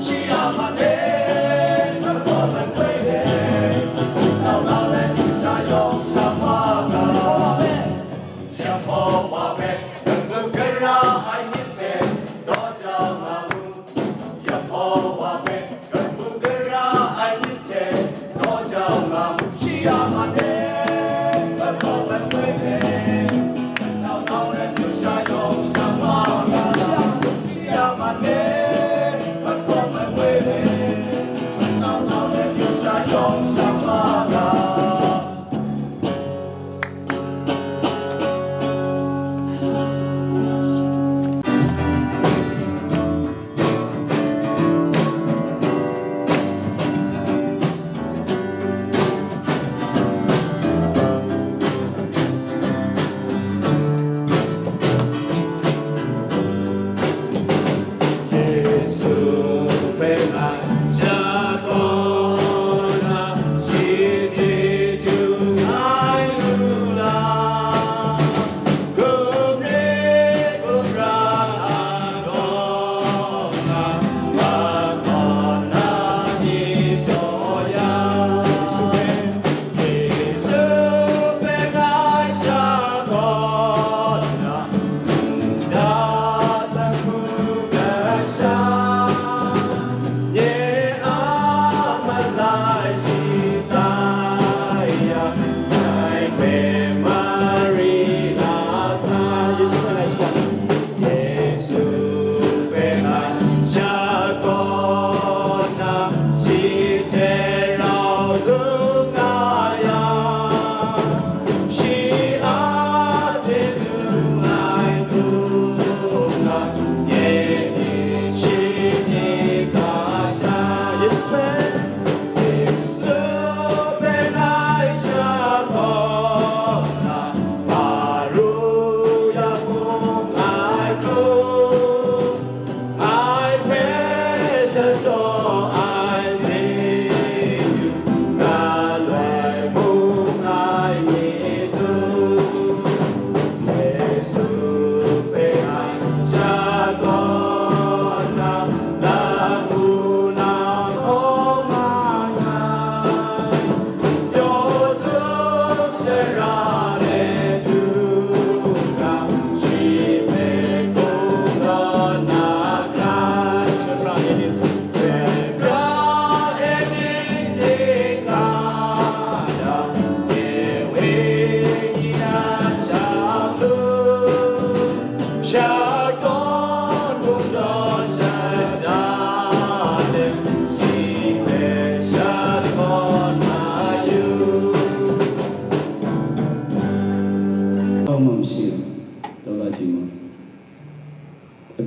Shia Mane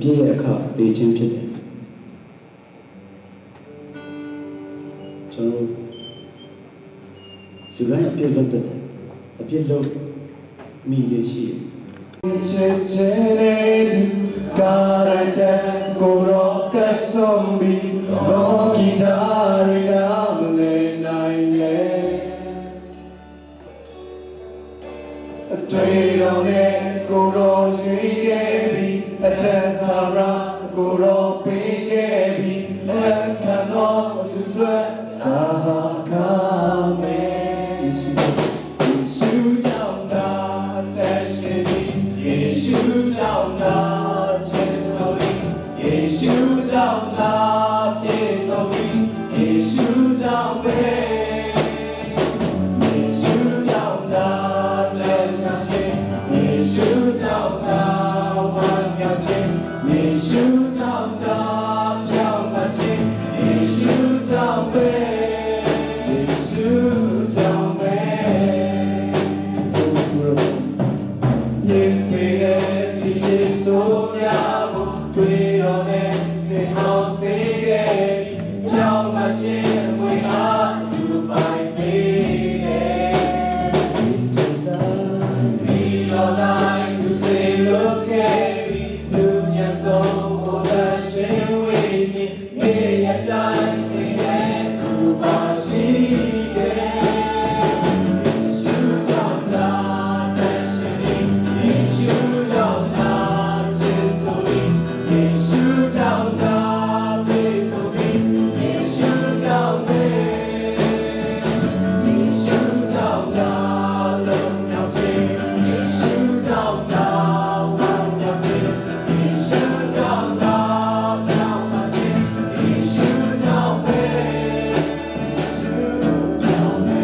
ပြည့်ရဲ့အခါတည်ခြင်းဖြစ်တယ်ကျွန်တော်လူတိုင်းအပြည့်လုပ်တယ်အပြည့်လုပ်မိရရှိတယ်ချစ်ချင်တဲ့ဒီကာရတဲ့ကိုရောကဆုံဘီရောဂီတာရီလာမလဲနိုင်လေအတွေ့တော်နဲ့ကိုရောရွေးခဲ့ပြီးအတန်စာရာကိုရောပေးခဲ့ပြီးအခါတော့သူတွေဒါဟာကာမဲယေရှုကြောင့်သာအသက်ရှင်ပြီးယေရှုကြောင့်သာချစ်ဆိုပြီးယေရှုကြောင့်သာပြည့်စုံပြီးယေရှုကြောင့်ပဲယေရှုကြောင့်သာလက်ဆောင်ခြင်းယေရှုကြောင့်သာဝမ်းမြောက်ခြင်းယေရှုကြောင့်သာပြောင်းလဲခြင်းယေရှုကြောင့်ပဲယေရှုကြောင့်ပဲယေပေဒီယေဆိုမြတ်ကိုတွေ့တော်နဲ့စေအောင်စေခဲ့ပြောင်းလဲခြင်းဝေအားသူပိုင်ပေးတယ်ဒီတော်တိုင်းသူစေလို့ခဲ့ပြီးလူညဆုံးဘုရားရှင်ဝိညာဉ်မြေရတိုင်းစေတဲ့သူပါရှိတယ်ယေရှုကြောင့်သာသက်ရှင်ပြီးယေရှုကြောင့်သာချစ်ဆိုပြီးယေရှုကြောင့်သာပေးဆိုပြီးယေရှုကြောင့်ပဲယေရှုကြောင့်သာလုံးမြောက်ခြင်းယေရှုကြောင့်သာဝမ်းမြောက်ခြင်းယေရှုကြောင့်သာပြောင်းလဲခြင်းယေရှုကြောင့်ပဲယေရှုကြောင့်ပဲ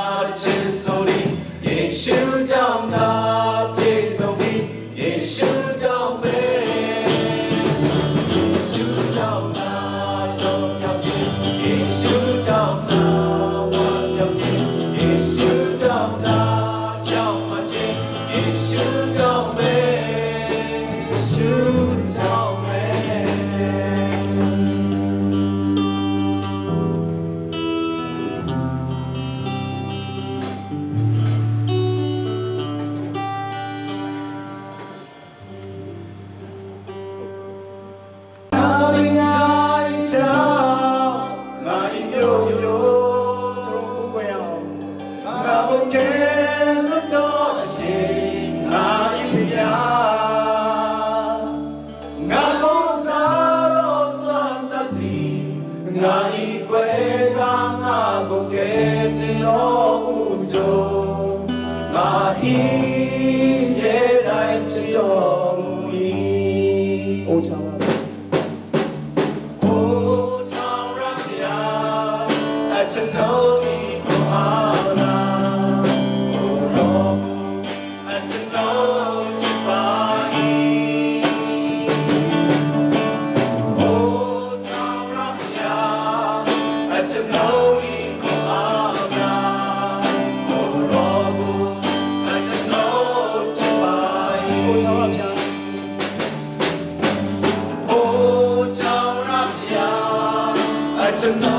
အာချစ်ဆိုပြီးယေရှုကြောင့်သာပြည့်စုံပြီးယေရှုကြောင့်ပဲယေရှုကြောင့်သာလုံးမြောက်ခြင်းယေရှုကြောင့်သာဝမ်းမြောက်ခြင်းယေရှုကြောင့်သာပြောင်းလဲခြင်းယေရှုကြောင့်ပဲယေရှုကြောင့်ပဲto know